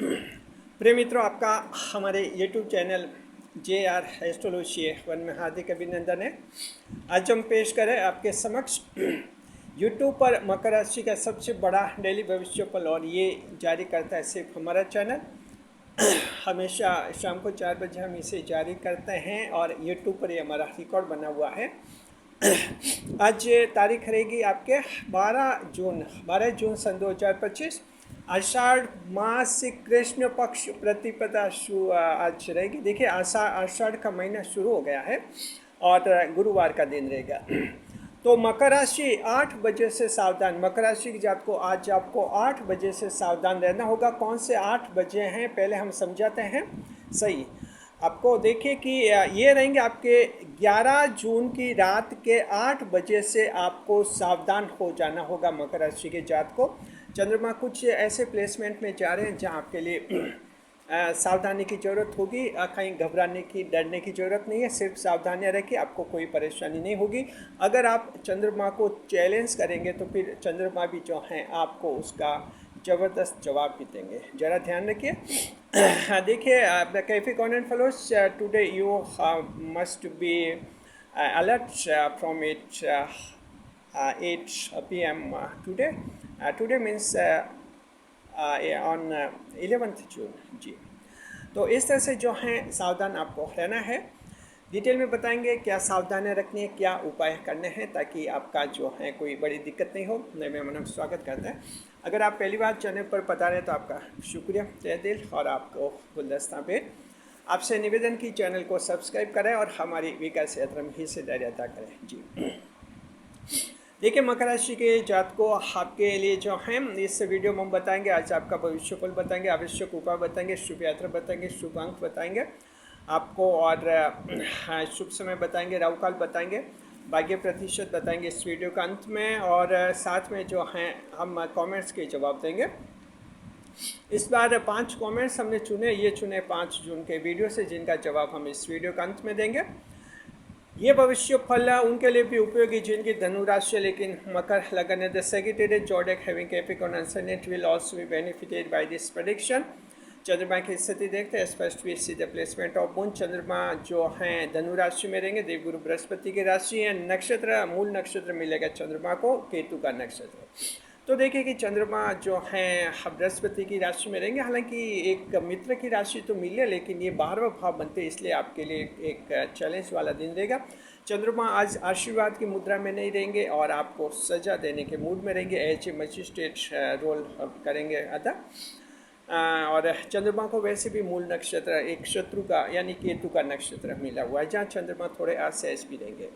प्रिय मित्रों, आपका हमारे YouTube channel JR astrology one में हार्दिक अभिनंदन है। आज हम पेश करें आपके समक्ष YouTube पर मकर राशि का सबसे बड़ा डेली भविष्यफल, और ये जारी करता है सिर्फ हमारा चैनल। हमेशा शाम को 4 बजे हम इसे जारी करते हैं और YouTube पर ये हमारा रिकॉर्ड बना हुआ है। आज तारीख रहेगी आपके 12 जून सन 2025। आषाढ़ मास कृष्ण पक्ष प्रतिपदा आज रहेगी। देखिए, आषाढ़ का महीना शुरू हो गया है और गुरुवार का दिन रहेगा। तो मकर राशि 8 बजे से सावधान। मकर राशि की जात को आज आपको 8 बजे से सावधान रहना होगा। कौन से 8 बजे हैं पहले हम समझाते हैं। सही, आपको देखिए कि ये रहेंगे आपके 11 जून की रात के 8 बजे से आपको सावधान हो जाना होगा मकर राशि के जात को। चंद्रमा कुछ ऐसे प्लेसमेंट में जा रहे हैं जहाँ आपके लिए सावधानी की ज़रूरत होगी। कहीं घबराने की, डरने की ज़रूरत नहीं है। सिर्फ सावधानियाँ रखिए, आपको कोई परेशानी नहीं होगी। अगर आप चंद्रमा को चैलेंज करेंगे तो फिर चंद्रमा भी जो हैं आपको उसका ज़बरदस्त जवाब भी देंगे। ज़रा ध्यान रखिए। देखिए, the Capricornian fellows, today you must be alert from 8 p.m. today. Today means on 11th June जी। तो इस तरह से जो है सावधान आपको रहना है। डिटेल में बताएंगे क्या सावधानियाँ रखनी है, क्या उपाय करने हैं ताकि आपका जो है कोई बड़ी दिक्कत नहीं हो। नए मेहमानों का स्वागत करते हैं। अगर आप पहली बार चैनल पर पता रहे तो आपका शुक्रिया तहे दिल, और आपको गुलदस्ता पे आपसे निवेदन की चैनल को सब्सक्राइब करें और हमारी विकास यात्रा में हिस्सेदारी करें जी। देखिए, मकर राशि के जात को आपके लिए जो है इस वीडियो में हम बताएंगे। आज आपका भविष्यफल बताएंगे, आवश्यक उपाय बताएंगे, शुभ यात्रा बताएंगे, शुभ अंक बताएंगे आपको, और शुभ समय बताएंगे, राहुकाल बताएंगे, भाग्य प्रतिशत बताएंगे इस वीडियो के अंत में। और साथ में जो हैं हम कमेंट्स के जवाब देंगे। इस बार 5 कमेंट्स हमने चुने 5 जून के वीडियो से, जिनका जवाब हम इस वीडियो के अंत में देंगे। ये भविष्य फल उनके लिए भी उपयोगी जिनकी धनु राशि लेकिन मकर लगन है। The secretariat zodiac having Capricorn ascendant will also be benefited by this prediction। चंद्रमा की स्थिति देखते हैं। स्पष्ट we see the placement of moon. चंद्रमा जो हैं धनु राशि में रहेंगे। देवगुरु बृहस्पति की राशि है। नक्षत्र, मूल नक्षत्र मिलेगा चंद्रमा को, केतु का नक्षत्र। तो देखिए कि चंद्रमा जो हैं बृहस्पति की राशि में रहेंगे। हालांकि एक मित्र की राशि तो मिली है, लेकिन ये 12वां भाव बनते, इसलिए आपके लिए एक चैलेंज वाला दिन रहेगा। चंद्रमा आज आशीर्वाद की मुद्रा में नहीं रहेंगे और आपको सजा देने के मूड में रहेंगे। एज ए मजिस्ट्रेट रोल करेंगे अदा। और चंद्रमा को वैसे भी मूल नक्षत्र एक शत्रु का यानी केतु का नक्षत्र मिला हुआ है, जहाँ चंद्रमा थोड़े असहज भी रहेंगे।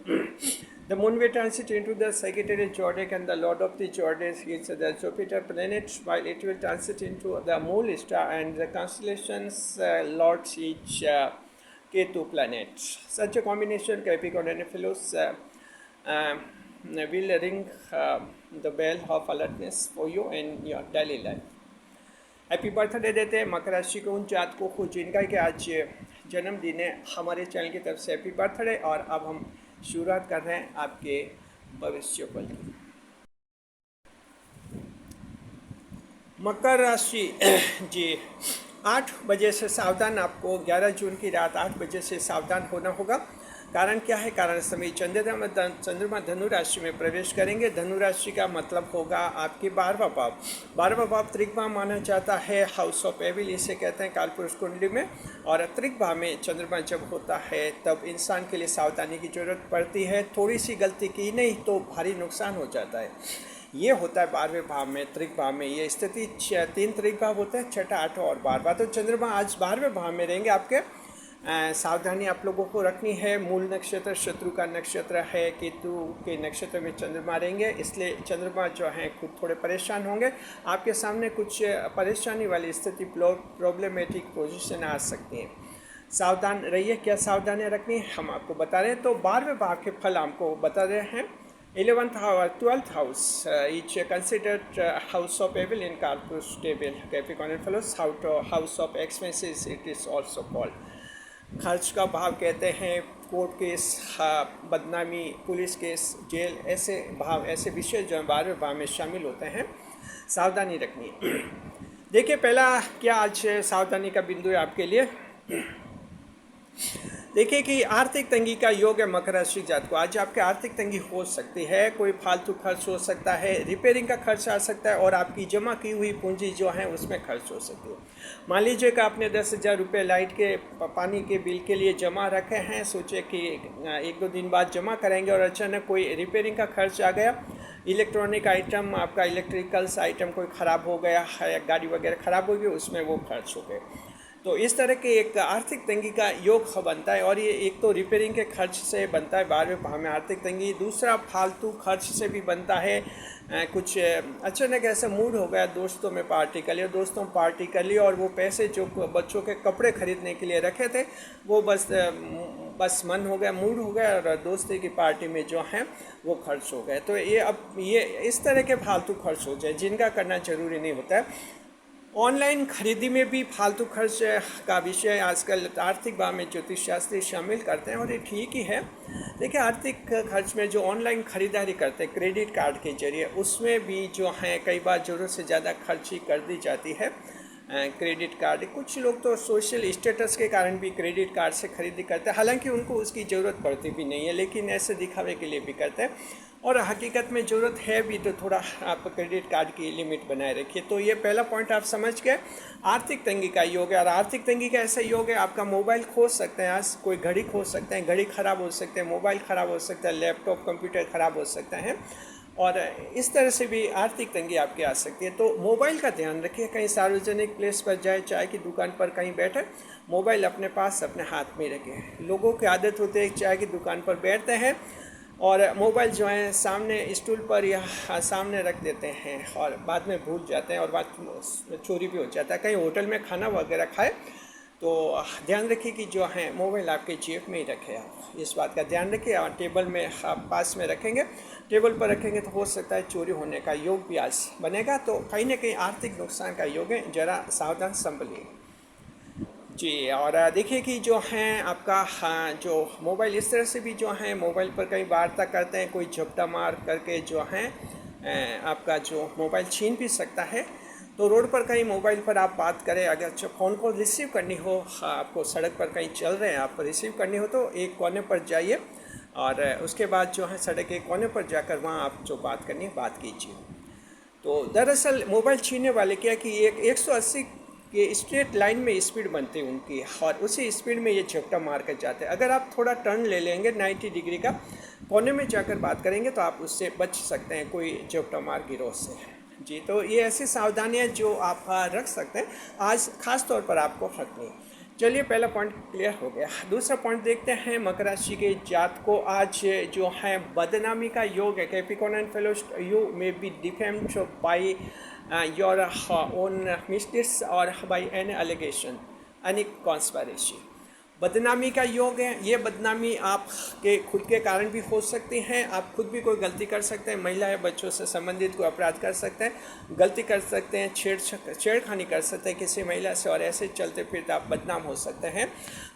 The moon will transit into the Sagittarius zodiac and the lord of the zodiac is the Jupiter planet, while it will transit into the mole star and the constellations lords each Ketu planet. Such a combination, Capricorn fellows, will ring the bell of alertness for you in your daily life. Happy birthday देते हैं मकर राशि को उन जातकों को जिनका कि आज जन्मदिन है। हमारे चैनल की तरफ से हैप्पी बर्थडे। और अब हम शुरुआत कर रहे हैं आपके भविष्यफल की। मकर राशि जी, 8 बजे से सावधान। आपको 11 जून की रात 8 बजे से सावधान होना होगा। कारण क्या है? कारण समय चंद्रमा धनु राशि में प्रवेश करेंगे। धनु राशि का मतलब होगा आपकी 12वां भाव। 12वां भाव त्रिक भाव माना जाता है, हाउस ऑफ एविल इसे कहते हैं कालपुरुष कुंडली में। और त्रिक भाव में चंद्रमा जब होता है तब इंसान के लिए सावधानी की जरूरत पड़ती है। थोड़ी सी गलती की नहीं तो भारी नुकसान हो जाता है। ये होता है 12वें भाव में, त्रिक भाव में ये स्थिति। 3 त्रिक भाव होते हैं, 6ठा, 8वां और 12वां। तो चंद्रमा आज 12वें भाव में रहेंगे आपके। सावधानी आप लोगों को रखनी है। मूल नक्षत्र शत्रु का नक्षत्र है, केतु के नक्षत्र में चंद्रमा रहेंगे, इसलिए चंद्रमा जो है खुद थोड़े परेशान होंगे। आपके सामने कुछ परेशानी वाली स्थिति, प्रॉब्लमेटिक पोजीशन आ सकती है। सावधान रहिए। क्या सावधानियाँ रखनी है हम आपको बता रहे हैं। तो 12वें भाव के फल हमको बता रहे हैं। 12th house each considered house of evil in Calpurus table, Capricorn fellows, house of expenses it is also called। खर्च का भाव कहते हैं। कोर्ट केस, बदनामी, पुलिस केस, जेल, ऐसे भाव, ऐसे विषय जो 12वें भाव में शामिल होते हैं। सावधानी रखनी है। देखिए पहला क्या आज सावधानी का बिंदु है आपके लिए। देखिए कि आर्थिक तंगी का योग है मकर राशि जात को। आज आपके आर्थिक तंगी हो सकती है, कोई फालतू खर्च हो सकता है, रिपेयरिंग का खर्च आ सकता है और आपकी जमा की हुई पूंजी जो है उसमें खर्च हो सकती है। मान लीजिए कि आपने 10,000 रुपये लाइट के पानी के बिल के लिए जमा रखे हैं, सोचे कि 1-2 दिन बाद जमा करेंगे और अचानक कोई रिपेयरिंग का खर्च आ गया, इलेक्ट्रॉनिक आइटम, आपका इलेक्ट्रिकल्स आइटम कोई ख़राब हो गया है, गाड़ी वगैरह ख़राब हो गई, उसमें वो खर्च हो गए। तो इस तरह के एक आर्थिक तंगी का योग बनता है और ये एक तो रिपेयरिंग के खर्च से बनता है 12वें भाव में आर्थिक तंगी, दूसरा फालतू खर्च से भी बनता है। कुछ अचानक ऐसा मूड हो गया, दोस्तों में पार्टी कर लिया, दोस्तों पार्टी कर ली और वो पैसे जो बच्चों के कपड़े खरीदने के लिए रखे थे वो बस मन हो गया, मूड हो गया और दोस्ती की पार्टी में जो है वो खर्च हो गए। तो ये इस तरह के फालतू खर्च हो जाए जिनका करना ज़रूरी नहीं होता है। ऑनलाइन खरीदी में भी फालतू खर्च का विषय आजकल आर्थिक भाव में ज्योतिष शास्त्री शामिल करते हैं और ये ठीक ही है। देखिए आर्थिक खर्च में जो ऑनलाइन खरीदारी करते हैं क्रेडिट कार्ड के जरिए, उसमें भी जो है कई बार ज़रूरत से ज़्यादा खर्ची कर दी जाती है। क्रेडिट कार्ड, कुछ लोग तो सोशल स्टेटस के कारण भी क्रेडिट कार्ड से खरीदी करते हैं, हालांकि उनको उसकी ज़रूरत पड़ती भी नहीं है, लेकिन ऐसे दिखावे के लिए भी करते हैं और हकीकत में ज़रूरत है भी तो थोड़ा आप क्रेडिट कार्ड की लिमिट बनाए रखिए। तो ये पहला पॉइंट आप समझ गए। आर्थिक तंगी का योग है और आर्थिक तंगी का ऐसा योग है, आपका मोबाइल खो सकते हैं, आज कोई घड़ी खो सकते हैं, घड़ी ख़राब हो सकते हैं, मोबाइल ख़राब हो सकता है, लैपटॉप कंप्यूटर ख़राब हो सकते हैं और इस तरह से भी आर्थिक तंगी आपकी आ सकती है। तो मोबाइल का ध्यान रखिए, कहीं सार्वजनिक प्लेस पर जाए, चाय की दुकान पर कहीं बैठे, मोबाइल अपने पास अपने हाथ में रखें। लोगों की आदत होती है चाय की दुकान पर बैठते हैं और मोबाइल जो है सामने स्टूल पर या सामने रख देते हैं और बाद में भूल जाते हैं और बाद चोरी भी हो जाता है। कहीं होटल में खाना वगैरह खाए तो ध्यान रखिए कि जो है मोबाइल आपके जेब में ही रखें। आप इस बात का ध्यान रखिए और टेबल में आप पास में रखेंगे, टेबल पर रखेंगे तो हो सकता है चोरी होने का योग भी आज बनेगा। तो कहीं ना कहीं आर्थिक नुकसान का योग है, ज़रा सावधान संभलिए जी। और देखिए कि जो हैं आपका जो मोबाइल इस तरह से भी जो है मोबाइल पर कई वार्ता करते हैं, कोई झपटा मार करके जो है आपका जो मोबाइल छीन भी सकता है। तो रोड पर कहीं मोबाइल पर आप बात करें, अगर फ़ोन को रिसीव करनी हो, आपको सड़क पर कहीं चल रहे हैं आप रिसीव करनी हो तो एक कोने पर जाइए और उसके बाद जो है सड़क के कोने पर जाकर वहाँ आप जो बात करनी है बात कीजिए। तो दरअसल मोबाइल छीनने वाले क्या कि एक 180 के स्ट्रेट लाइन में स्पीड बनती है उनकी और उसी स्पीड में ये झपटा मार कर जाते हैं। अगर आप थोड़ा टर्न ले लेंगे 90 डिग्री का, कोने में जाकर बात करेंगे तो आप उससे बच सकते हैं कोई झपटा मार गिरोह से जी। तो ये ऐसी सावधानियां जो आप रख सकते हैं, आज खास तौर पर आपको रखनी है। चलिए पहला पॉइंट क्लियर हो गया। दूसरा पॉइंट देखते हैं मकर राशि के जात को आज जो है बदनामी का योग है। Capricorn fellows you may be defamed by your own mistakes और by any allegation any conspiracy. बदनामी का योग है, ये बदनामी आपके खुद के कारण भी हो सकती हैं। आप खुद भी कोई गलती कर सकते हैं, महिला या बच्चों से संबंधित कोई अपराध कर सकते हैं, गलती कर सकते हैं, छेड़खानी कर सकते हैं किसी महिला से और ऐसे चलते फिरते आप बदनाम हो सकते हैं।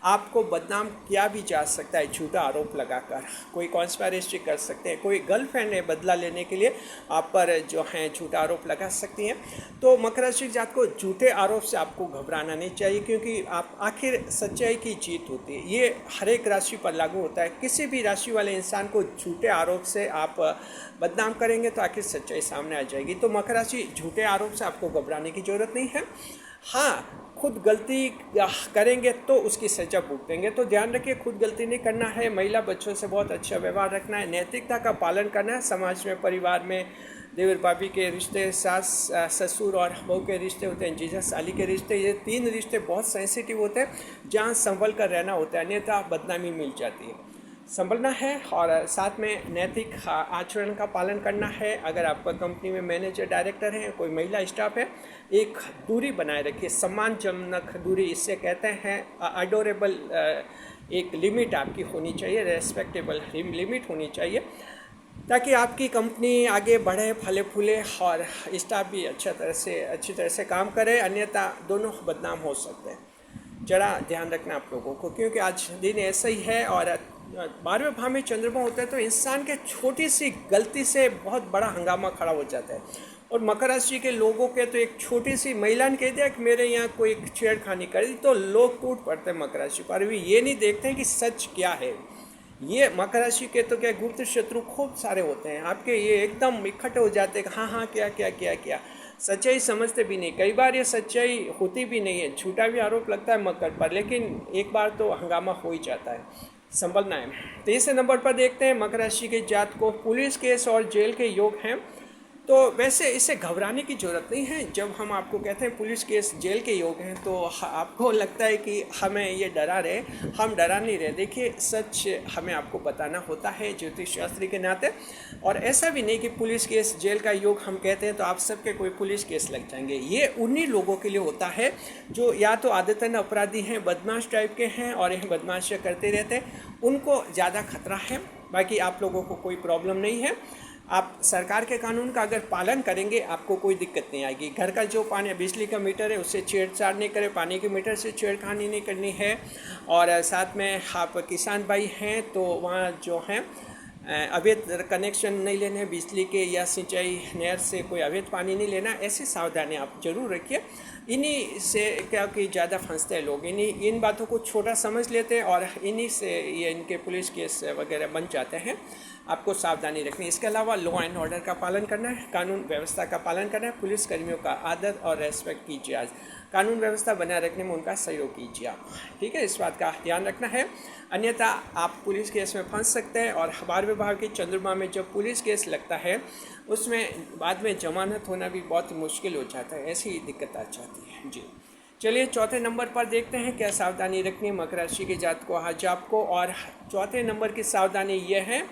आपको बदनाम किया भी जा सकता है झूठा आरोप लगाकर, कोई कॉन्स्पिरेसी कर सकते हैं, कोई गर्लफ्रेंड है बदला लेने के लिए आप पर जो है झूठा आरोप लगा सकती हैं। तो मकर राशि जात को झूठे आरोप से आपको घबराना नहीं चाहिए, क्योंकि आप आखिर सच्चाई की जीत होती है। ये हर एक राशि पर लागू होता है। किसी भी राशि वाले इंसान को झूठे आरोप से आप बदनाम करेंगे तो आखिर सच्चाई सामने आ जाएगी। तो मकर राशि झूठे आरोप से आपको घबराने की ज़रूरत नहीं है। हाँ, खुद गलती करेंगे तो उसकी सजा भुगतेंगे, तो ध्यान रखिए खुद गलती नहीं करना है। महिला बच्चों से बहुत अच्छा व्यवहार रखना है, नैतिकता का पालन करना है। समाज में, परिवार में देवर भाभी के रिश्ते, सास ससुर और बहू के रिश्ते होते हैं, जीजा साली के रिश्ते, ये 3 रिश्ते बहुत सेंसिटिव होते हैं जहाँ संभल कर रहना होता है, अन्यथा बदनामी मिल जाती है। संभलना है और साथ में नैतिक आचरण का पालन करना है। अगर आपका कंपनी में मैनेजर डायरेक्टर हैं, कोई महिला स्टाफ है, एक दूरी बनाए रखिए, सम्मानजनक दूरी इससे कहते हैं। अडोरेबल एक लिमिट आपकी होनी चाहिए, रेस्पेक्टेबल लिमिट होनी चाहिए, ताकि आपकी कंपनी आगे बढ़े, फले फूले और स्टाफ भी अच्छी तरह से काम करे, अन्यथा दोनों बदनाम हो सकते हैं। ज़रा ध्यान रखना आप लोगों को, क्योंकि आज दिन ऐसा ही है और 12वें भाव में चंद्रमा होता है तो इंसान के छोटी सी गलती से बहुत बड़ा हंगामा खड़ा हो जाता है। और मकर राशि के लोगों के तो एक छोटी सी महिला ने कह दिया कि मेरे यहाँ कोई छेड़खानी कर दी तो लोग टूट पड़ते हैं मकर राशि पर। अभी ये नहीं देखते हैं कि सच क्या है। ये मकर राशि के तो क्या गुप्त शत्रु खूब सारे होते हैं आपके, ये एकदम इकट्ठे हो जाते हैं हाँ हाँ क्या क्या क्या क्या, सच्चाई समझते भी नहीं। कई बार ये सच्चाई होती भी नहीं है, झूठा भी आरोप लगता है मकर पर, लेकिन एक बार तो हंगामा हो ही जाता है, संभलना है। तीसरे नंबर पर देखते हैं मकर राशि के जात को पुलिस केस और जेल के योग हैं। तो वैसे इसे घबराने की ज़रूरत नहीं है। जब हम आपको कहते हैं पुलिस केस जेल के योग हैं तो आपको लगता है कि हमें ये डरा रहे, हम डरा नहीं रहे। देखिए सच हमें आपको बताना होता है ज्योतिष शास्त्री के नाते, और ऐसा भी नहीं कि पुलिस केस जेल का योग हम कहते हैं तो आप सबके कोई पुलिस केस लग जाएंगे। ये उन्हीं लोगों के लिए होता है जो या तो आदतन अपराधी हैं, बदमाश टाइप के हैं और यह बदमाशियाँ करते रहते हैं, उनको ज़्यादा खतरा है। बाकी आप लोगों को कोई प्रॉब्लम नहीं है। आप सरकार के कानून का अगर पालन करेंगे आपको कोई दिक्कत नहीं आएगी। घर का जो पानी बिजली का मीटर है उससे छेड़छाड़ नहीं करें, पानी के मीटर से छेड़खानी नहीं करनी है। और साथ में आप किसान भाई हैं तो वहाँ जो हैं अवैध कनेक्शन नहीं लेने बिजली के या सिंचाई नहर से कोई अवैध पानी नहीं लेना, ऐसी सावधानी आप जरूर रखिए। इन्हीं से क्या कि ज़्यादा फंसते हैं लोग, इन बातों को छोटा समझ लेते हैं और इन्हीं से ये इनके पुलिस केस वगैरह बन जाते हैं। आपको सावधानी रखनी है। इसके अलावा लॉ एंड ऑर्डर का पालन करना है, कानून व्यवस्था का पालन करना है, पुलिस कर्मियों का आदर और रेस्पेक्ट कीजिए। आज कानून व्यवस्था बनाए रखने में उनका सहयोग कीजिए आप, ठीक है, इस बात का ध्यान रखना है। अन्यथा आप पुलिस केस में फंस सकते हैं। और 12वें भाव के चंद्रमा में जब पुलिस केस लगता है उसमें बाद में जमानत होना भी बहुत मुश्किल हो जाता है, ऐसी दिक्कत आ जाती है जी। चलिए चौथे नंबर पर देखते हैं क्या सावधानी रखनी है मकर राशि के जात को आज आपको। और चौथे नंबर की सावधानी ये है,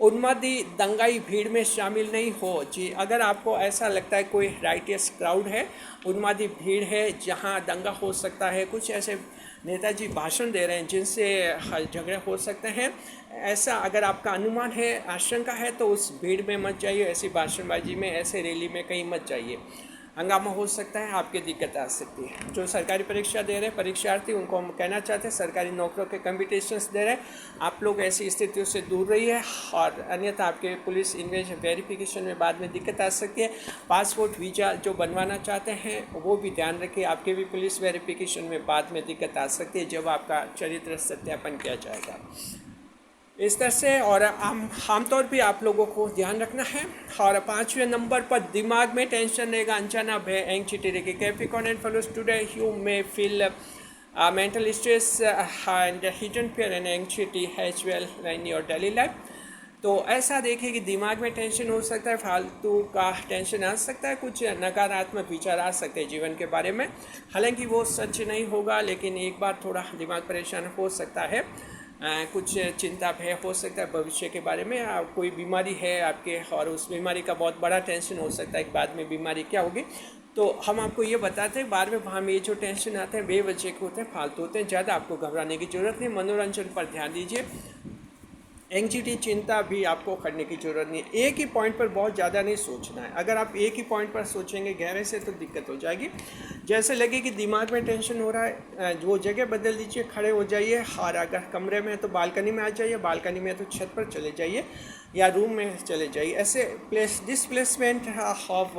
उन्मादी दंगाई भीड़ में शामिल नहीं हो जी। अगर आपको ऐसा लगता है कोई राइटियस क्राउड है, उन्मादी भीड़ है जहां दंगा हो सकता है, कुछ ऐसे नेताजी भाषण दे रहे हैं जिनसे झगड़े हो सकते हैं, ऐसा अगर आपका अनुमान है, आशंका है, तो उस भीड़ में मत जाइए, ऐसी भाषणबाजी में, ऐसे रैली में कहीं मत जाइए। हंगामा हो सकता है, आपकी दिक्कत आ सकती है। जो सरकारी परीक्षा दे रहे हैं परीक्षार्थी, उनको हम कहना चाहते हैं सरकारी नौकरियों के कम्पिटिशन्स दे रहे हैं, आप लोग ऐसी स्थितियों से दूर रहिए। और अन्यथा आपके पुलिस इमेज वेरिफिकेशन में बाद में दिक्कत आ सकती है। पासपोर्ट वीज़ा जो बनवाना चाहते हैं वो भी ध्यान रखिए, आपके भी पुलिस वेरिफिकेशन में बाद में दिक्कत आ सकती है जब आपका चरित्र सत्यापन किया जाएगा, इस तरह से। और आमतौर पे आप लोगों को ध्यान रखना है। और 5वें नंबर पर दिमाग में टेंशन रहेगा, अनजाना भय, एंग्जाइटी रहेगी। Capricorn and fellows today you may feel mental stress and hidden fear and anxiety as well in your daily life. तो ऐसा देखिए कि दिमाग में टेंशन हो सकता है, फालतू का टेंशन आ सकता है, कुछ नकारात्मक विचार आ सकते हैं जीवन के बारे में। हालांकि वो सच नहीं होगा, लेकिन एक बार थोड़ा दिमाग परेशान हो सकता है, कुछ चिंता भय हो सकता है भविष्य के बारे में। कोई बीमारी है आपके और उस बीमारी का बहुत बड़ा टेंशन हो सकता है कि बाद में बीमारी क्या होगी। तो हम आपको ये बताते हैं 12वें भाव में ये जो टेंशन आते हैं बेवजह के होते हैं, फालतू होते हैं, ज़्यादा आपको घबराने की ज़रूरत नहीं। मनोरंजन पर ध्यान दीजिए, एंग्जाइटी चिंता भी आपको करने की ज़रूरत नहीं है। एक ही पॉइंट पर बहुत ज़्यादा नहीं सोचना है। अगर आप एक ही पॉइंट पर सोचेंगे गहरे से तो दिक्कत हो जाएगी। जैसे लगे कि दिमाग में टेंशन हो रहा है, वो जगह बदल दीजिए, खड़े हो जाइए। और अगर कमरे में है तो बालकनी में आ जाइए, बालकनी में है तो छत पर चले जाइए या रूम में चले जाइए। ऐसे डिसप्लेसमेंट ऑफ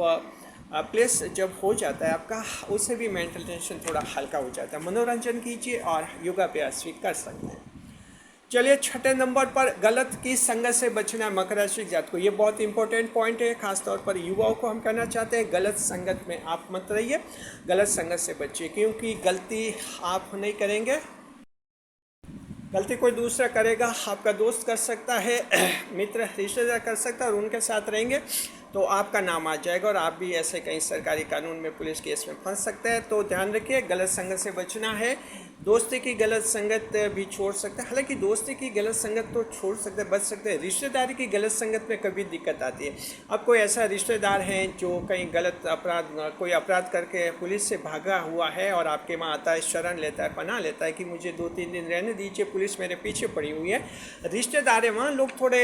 प्लेस जब हो जाता है आपका, उससे भी मेंटल टेंशन थोड़ा हल्का हो जाता है। मनोरंजन कीजिए और योगाभ्यास भी कर सकते हैं। चलिए छठे नंबर पर गलत की संगत से बचना है मकर राशि जात को। ये बहुत इंपॉर्टेंट पॉइंट है, खासतौर पर युवाओं को हम कहना चाहते हैं गलत संगत में आप मत रहिए, गलत संगत से बचिए, क्योंकि गलती आप नहीं करेंगे, गलती कोई दूसरा करेगा। आपका दोस्त कर सकता है, मित्र रिश्तेदार कर सकता है, और उनके साथ रहेंगे तो आपका नाम आ जाएगा और आप भी ऐसे कहीं सरकारी कानून में पुलिस केस में फंस सकते हैं। तो ध्यान रखिए, गलत संगत से बचना है। दोस्ती की गलत संगत भी छोड़ सकते हैं, हालांकि दोस्ती की गलत संगत तो छोड़ सकते हैं, बच सकते हैं। रिश्तेदारी की गलत संगत में कभी दिक्कत आती है। अब कोई ऐसा रिश्तेदार है जो कहीं गलत कोई अपराध करके पुलिस से भागा हुआ है और आपके वहाँ आता है, शरण लेता है, पनाह लेता है कि मुझे 2-3 दिन रहने दीजिए, पुलिस मेरे पीछे पड़ी हुई है। रिश्तेदार है वहाँ, लोग थोड़े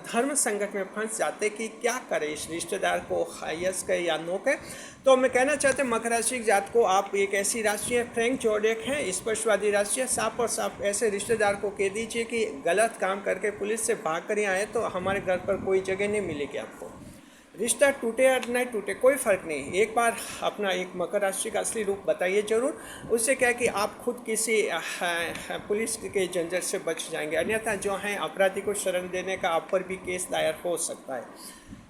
धर्म संकट में फंस जाते कि क्या करें, इस रिश्तेदार को यस कहे या नो कहे। तो मैं कहना चाहते हैं मकर राशि की जात को, आप एक ऐसी राशि है, फ्रैंक जोडेक है, स्पष्टवादी राशि है। साफ और साफ ऐसे रिश्तेदार को कह दीजिए कि गलत काम करके पुलिस से भाग कर आए तो हमारे घर पर कोई जगह नहीं मिलेगी आपको। रिश्ता टूटे या नहीं टूटे कोई फ़र्क नहीं, एक बार अपना एक मकर राशि का असली रूप बताइए ज़रूर। उससे क्या है कि आप खुद किसी पुलिस के झंझट से बच जाएंगे, अन्यथा जो है अपराधी को शरण देने का आप पर भी केस दायर हो सकता है।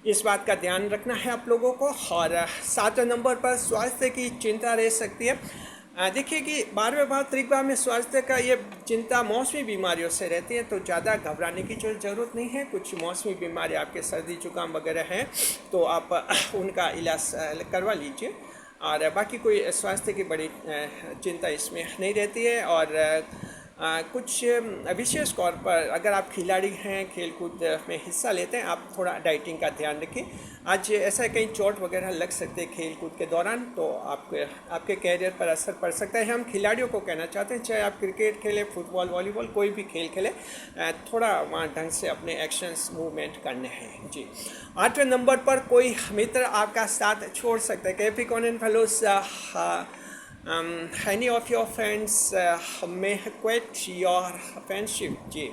इस बात का ध्यान रखना है आप लोगों को। और 7वें नंबर पर स्वास्थ्य की चिंता रह सकती है। देखिए कि 12वें भाव त्रिकोण में स्वास्थ्य का ये चिंता मौसमी बीमारियों से रहती है, तो ज़्यादा घबराने की ज़रूरत नहीं है। कुछ मौसमी बीमारी आपके सर्दी जुकाम वगैरह हैं तो आप उनका इलाज करवा लीजिए, और बाकी कोई स्वास्थ्य की बड़ी चिंता इसमें नहीं रहती है। और कुछ विशेष तौर पर अगर आप खिलाड़ी हैं, खेलकूद में हिस्सा लेते हैं, आप थोड़ा डाइटिंग का ध्यान रखें। आज ऐसा कहीं चोट वगैरह लग सकते हैं खेल कूद के दौरान, तो आपके कैरियर पर असर पड़ सकता है। हम खिलाड़ियों को कहना चाहते हैं, चाहे आप क्रिकेट खेलें, फुटबॉल, वॉलीबॉल, कोई भी खेल खेलें, थोड़ा वहाँ ढंग से अपने एक्शंस मूवमेंट करने हैं जी। 8वें नंबर पर कोई मित्र आपका साथ छोड़ सकता है। Capricorn and fellows, any of your friends may quit your friendship जी,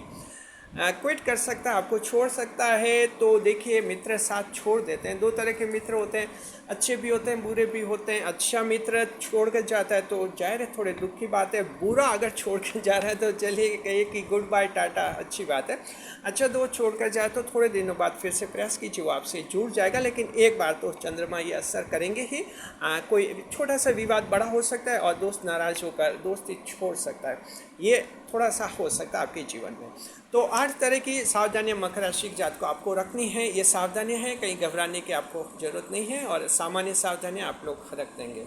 क्विट कर सकता है, आपको छोड़ सकता है। तो देखिए मित्र साथ छोड़ देते हैं, दो तरह के मित्र होते हैं, अच्छे भी होते हैं, बुरे भी होते हैं। अच्छा मित्र छोड़ कर जाता है तो जाहिर है थोड़े दुख की बात है, बुरा अगर छोड़ कर जा रहा है तो चलिए कहिए कि गुड बाय टाटा, अच्छी बात है। अच्छा दोस्त छोड़ कर जाए तो थोड़े दिनों बाद फिर से प्रयास कीजिए, वो आपसे जुड़ जाएगा, लेकिन एक बार तो चंद्रमा ये असर करेंगे ही। कोई छोटा सा विवाद बड़ा हो सकता है और दोस्त नाराज़ होकर दोस्ती छोड़ सकता है, ये थोड़ा सा हो सकता है आपके जीवन में। तो 8 तरह की सावधानियां मकर राशि जात को आपको रखनी है। ये सावधानियां हैं, कहीं घबराने की आपको ज़रूरत नहीं है, और सामान्य सावधानियां आप लोग रख देंगे,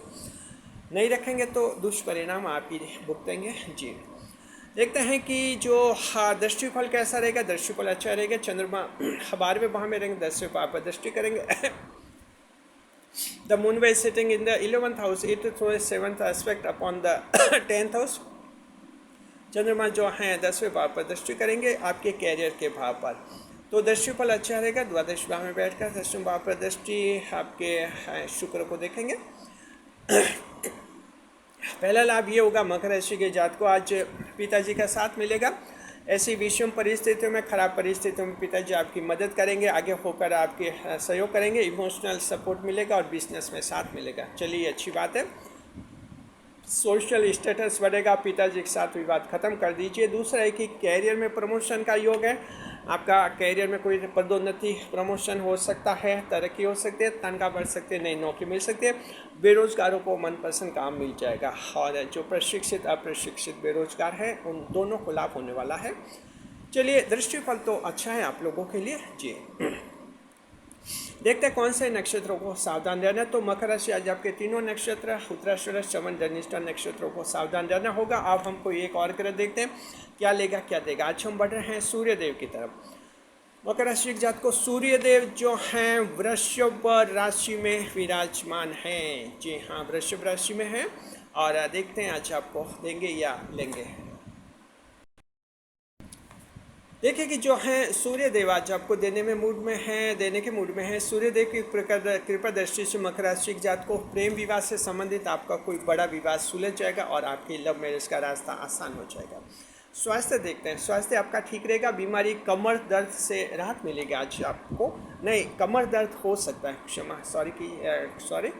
नहीं रखेंगे तो दुष्परिणाम आप ही भुगतेंगे जी। देखते हैं कि जो दृष्टिफल कैसा रहेगा। दृष्टिफल अच्छा रहेगा, चंद्रमा 12वें भाव में रहेंगे, 10वें भाव पर दृष्टि करेंगे। The moon way sitting in the 11th house, it throw 7th aspect upon the 10th house. चंद्रमा जो हैं 10वें भाव पर दृष्टि करेंगे आपके कैरियर के भाव पर, तो दृष्टिफल अच्छा रहेगा। द्वादश भाव में बैठकर 10वें भाव पर दृष्टि आपके शुक्र को देखेंगे। पहला लाभ ये होगा मकर राशि के जात को आज पिताजी का साथ मिलेगा। ऐसी विषम परिस्थितियों में, खराब परिस्थितियों में पिताजी आपकी मदद करेंगे, आगे होकर आपके सहयोग करेंगे, इमोशनल सपोर्ट मिलेगा और बिजनेस में साथ मिलेगा। चलिए अच्छी बात है। सोशल स्टेटस बढ़ेगा, पिताजी के साथ विवाद खत्म कर दीजिए। दूसरा है कि कैरियर में प्रमोशन का योग है, आपका कैरियर में कोई पदोन्नति प्रमोशन हो सकता है, तरक्की हो सकती है, तनख्वाह बढ़ सकती है, नई नौकरी मिल सकती है। बेरोजगारों को मनपसंद काम मिल जाएगा, और जो प्रशिक्षित अप्रशिक्षित बेरोजगार हैं उन दोनों को लाभ होने वाला है। चलिए दृष्टिफल तो अच्छा है आप लोगों के लिए जी। देखते हैं कौन से नक्षत्रों को सावधान रहना। तो मकर राशि आज आपके तीनों नक्षत्र उत्तराषाढ़, श्रवण, धनिष्ठा नक्षत्रों को सावधान रहना होगा। अब हमको एक और ग्रह देखते हैं क्या लेगा क्या देगा। आज हम बढ़ रहे हैं सूर्यदेव की तरफ। मकर राशि जात को सूर्यदेव जो हैं वृषभ राशि में विराजमान हैं। जी हाँ, वृषभ राशि में हैं, और देखते हैं आज आपको देंगे या लेंगे। देखिए कि जो है सूर्यदेव आज आपको देने में मूड में है, देने के मूड में है। सूर्यदेव की कृपा दृष्टि से मकर राशि जात को प्रेम विवाह से संबंधित आपका कोई बड़ा विवाद सुलझ जाएगा और आपकी लव मैरिज का रास्ता आसान हो जाएगा। स्वास्थ्य देखते हैं, स्वास्थ्य आपका ठीक रहेगा। बीमारी कमर दर्द से राहत मिलेगी आज आपको, नहीं कमर दर्द हो सकता है, क्षमा सॉरी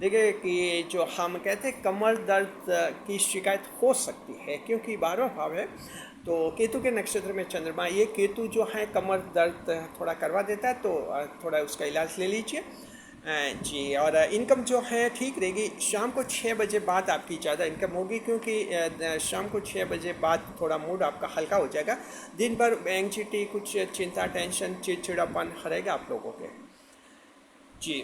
देखिए कि जो हम कहते हैं कमर दर्द की शिकायत हो सकती है, क्योंकि 12वां भाव है तो केतु के नक्षत्र में चंद्रमा, ये केतु जो है कमर दर्द थोड़ा करवा देता है, तो थोड़ा उसका इलाज ले लीजिए जी। और इनकम जो है ठीक रहेगी। शाम को 6 बजे बाद आपकी ज़्यादा इनकम होगी, क्योंकि शाम को 6 बजे बाद थोड़ा मूड आपका हल्का हो जाएगा। दिन भर एंग्जाइटी, कुछ चिंता, टेंशन, चिड़चिड़ापन रहेगा आप लोगों के जी।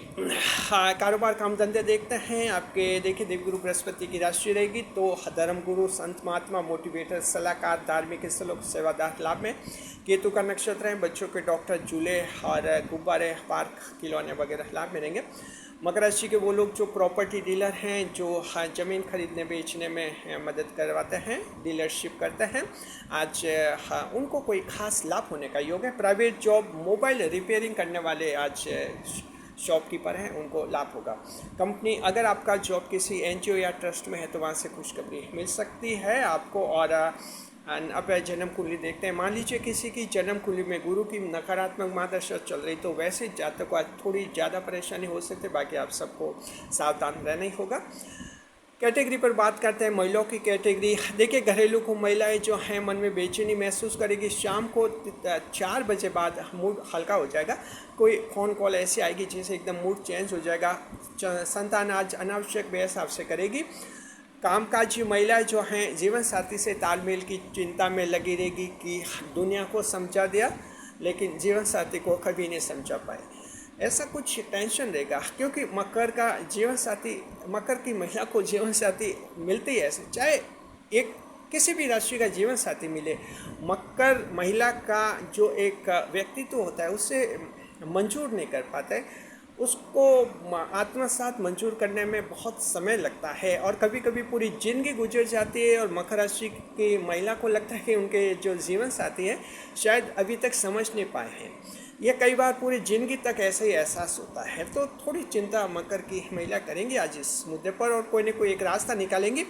हाँ, कारोबार काम धंधे देखते हैं आपके। देखिए देवगुरु बृहस्पति की राशि रहेगी, तो धर्म गुरु, संत महात्मा, मोटिवेटर, सलाहकार, धार्मिक लोग, सेवादार लाभ में। केतु का नक्षत्र है, बच्चों के डॉक्टर, झूले और गुब्बारे, पार्क, खिलौने वगैरह लाभ में रहेंगे। मकर राशि के वो लोग जो प्रॉपर्टी डीलर हैं, जो ज़मीन खरीदने बेचने में मदद करवाते हैं, डीलरशिप करते हैं, आज उनको कोई खास लाभ होने का योग है। प्राइवेट जॉब, मोबाइल रिपेयरिंग करने वाले आज शॉपकीपर हैं, उनको लाभ होगा। कंपनी, अगर आपका जॉब किसी एनजीओ या ट्रस्ट में है तो वहाँ से खुशखबरी मिल सकती है आपको। और अब जन्म कुंडली देखते हैं। मान लीजिए किसी की जन्म कुंडली में गुरु की नकारात्मक महादशा चल रही, तो वैसे जातक को आज थोड़ी ज़्यादा परेशानी हो सकती है, बाकी आप सबको सावधान रहना ही होगा। कैटेगरी पर बात करते हैं, महिलाओं की कैटेगरी। देखिए, घरेलू को महिलाएं जो हैं मन में बेचैनी महसूस करेगी। शाम को 4 बजे बाद मूड हल्का हो जाएगा। कोई फ़ोन कॉल ऐसी आएगी जिससे एकदम मूड चेंज हो जाएगा। संतान आज अनावश्यक बहस आपसे करेगी। कामकाजी महिलाएं जो हैं जीवन साथी से तालमेल की चिंता में लगी रहेगी कि दुनिया को समझा दिया लेकिन जीवन साथी को कभी नहीं समझा पाए, ऐसा कुछ टेंशन रहेगा। क्योंकि मकर का जीवन साथी, मकर की महिला को जीवन साथी मिलती है ऐसे, चाहे एक किसी भी राशि का जीवन साथी मिले, मकर महिला का जो एक व्यक्तित्व होता है उससे मंजूर नहीं कर पाता है। उसको आत्मसात मंजूर करने में बहुत समय लगता है और कभी कभी पूरी ज़िंदगी गुजर जाती है और मकर राशि की महिला को लगता है कि उनके जो जीवन साथी हैं शायद अभी तक समझ नहीं पाए हैं। यह कई बार पूरी ज़िंदगी तक ऐसा ही एहसास होता है। तो थोड़ी चिंता मकर की महिला करेंगी आज इस मुद्दे पर और कोई न कोई एक रास्ता निकालेंगी।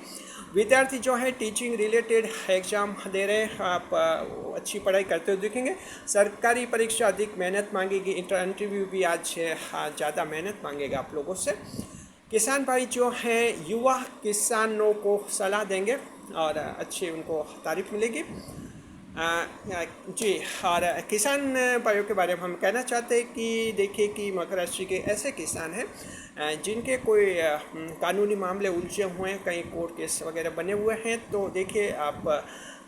विद्यार्थी जो है टीचिंग रिलेटेड एग्ज़ाम दे रहे हैं, आप अच्छी पढ़ाई करते हुए दिखेंगे। सरकारी परीक्षा अधिक मेहनत मांगेगी। इंटरव्यू भी आज ज़्यादा मेहनत मांगेगा आप लोगों से। किसान भाई जो हैं युवा किसानों को सलाह देंगे और अच्छी उनको तारीफ मिलेगी। जी, और किसान भाइयों के बारे में हम कहना चाहते हैं कि देखिए कि मकर राशि के ऐसे किसान हैं जिनके कोई कानूनी मामले उलझे हुए हैं, कहीं कोर्ट केस वगैरह बने हुए हैं, तो देखिए आप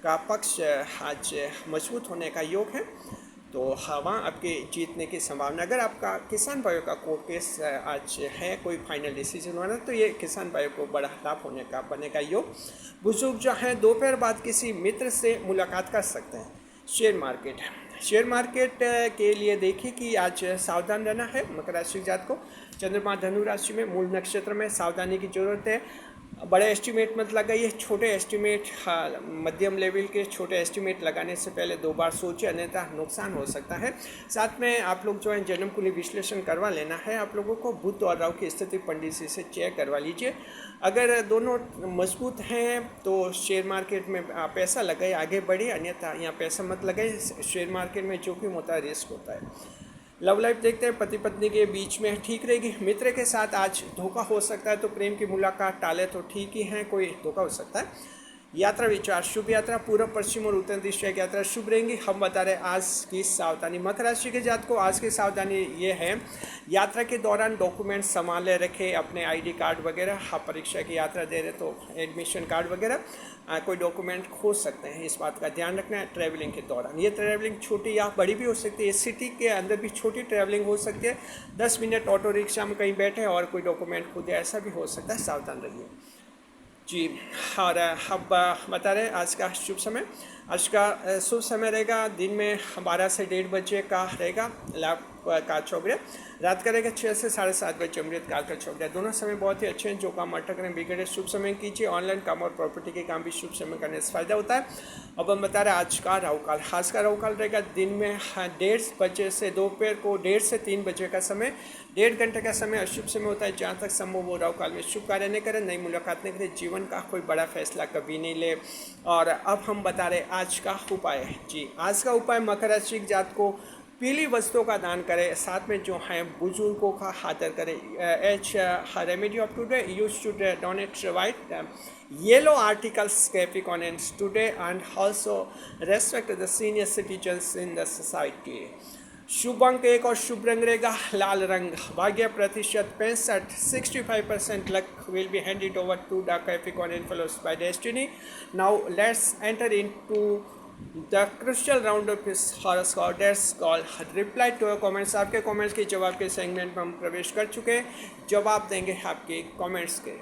का पक्ष आज मजबूत होने का योग है। तो वहाँ आपके जीतने की संभावना। अगर आपका किसान भाइयों का कोर्ट केस आज है, कोई फाइनल डिसीजन होना, तो ये किसान भाइयों को बड़ा लाभ होने का बनने का योग। बुजुर्ग जो हैं दोपहर बाद किसी मित्र से मुलाकात कर सकते हैं। शेयर मार्केट के लिए देखिए कि आज सावधान रहना है मकर राशि जात को। चंद्रमा धनु राशि में मूल नक्षत्र में सावधानी की जरूरत है। बड़े एस्टिमेट मत लगाइए, छोटे एस्टिमेट, मध्यम लेवल के छोटे एस्टिमेट लगाने से पहले 2 बार सोचें, अन्यथा नुकसान हो सकता है। साथ में आप लोग जो है जन्म कुंडली विश्लेषण करवा लेना है। आप लोगों को बुध और राहु की स्थिति पंडित जी से चेक करवा लीजिए। अगर दोनों मजबूत हैं तो शेयर मार्केट में पैसा लगाए, आगे बढ़िए, अन्यथा यहाँ पैसा मत लगाए। शेयर मार्केट में जोखिम होता है, रिस्क होता है। लव लाइफ देखते हैं, पति पत्नी के बीच में ठीक रहेगी। मित्र के साथ आज धोखा हो सकता है, तो प्रेम की मुलाकात टाले तो ठीक ही है, कोई धोखा हो सकता है। यात्रा विचार, शुभ यात्रा पूर्व पश्चिम और उत्तर दिशा की यात्रा शुभ रहेंगी। हम बता रहे आज की सावधानी मकर राशि के जात को। आज की सावधानी ये है, यात्रा के दौरान डॉक्यूमेंट संभाले रखें, अपने आईडी कार्ड वगैरह। आप परीक्षा की यात्रा दे रहे तो एडमिशन कार्ड वगैरह, कोई डॉक्यूमेंट खो सकते हैं, इस बात का ध्यान रखना है ट्रैवलिंग के दौरान। ये ट्रैवलिंग छोटी या बड़ी भी हो सकती है, सिटी के अंदर भी छोटी ट्रैवलिंग हो सकती है। 10 मिनट ऑटो रिक्शा में कहीं बैठे और कोई डॉक्यूमेंट खो दिया, ऐसा भी हो सकता है, सावधान रहिए जी। और अब बता रहे आज का शुभ समय। आज का शुभ समय रहेगा दिन में 12 से 1:30 बजे का रहेगा लाभ का चौग्रह। रात का रहेगा 6 से 7:30 बजे अमृत काल का चौग्रह। दोनों समय बहुत ही अच्छे हैं। जो काम अटक रहे बिगड़े शुभ समय कीजिए। ऑनलाइन काम और प्रॉपर्टी के काम भी शुभ समय करने से फायदा होता है। अब हम बता रहे आज का राहु काल। आज का राहु काल रहेगा दिन में 1:30 बजे से दोपहर को 1:30 से 3 बजे का समय। 1.5 घंटे का समय अशुभ समय होता है। जहाँ तक संभव हो राहु काल में शुभ कार्य नहीं करें, नई मुलाकात नहीं करें, जीवन का कोई बड़ा फैसला कभी नहीं ले। और अब हम बता रहे आज का उपाय जी। आज का उपाय मकर राशि जात को पीली वस्तुओं का दान करें, साथ में जो है बुजुर्गों का आदर करें। Each remedy of today use should donate white yellow articles Capricorns today and also respect the senior citizens in the society. शुभ अंक 1 और शुभ रंग रहेगा लाल रंग। भाग्य प्रतिशत 65, 65% luck will be handed over to the Capricorn influenced by destiny. Now let's enter into the crucial round of his horoscope that's called reply to your comments। आपके comments के जवाब के सेगमेंट में हम प्रवेश कर चुके हैं। जवाब देंगे आपके कमेंट्स के।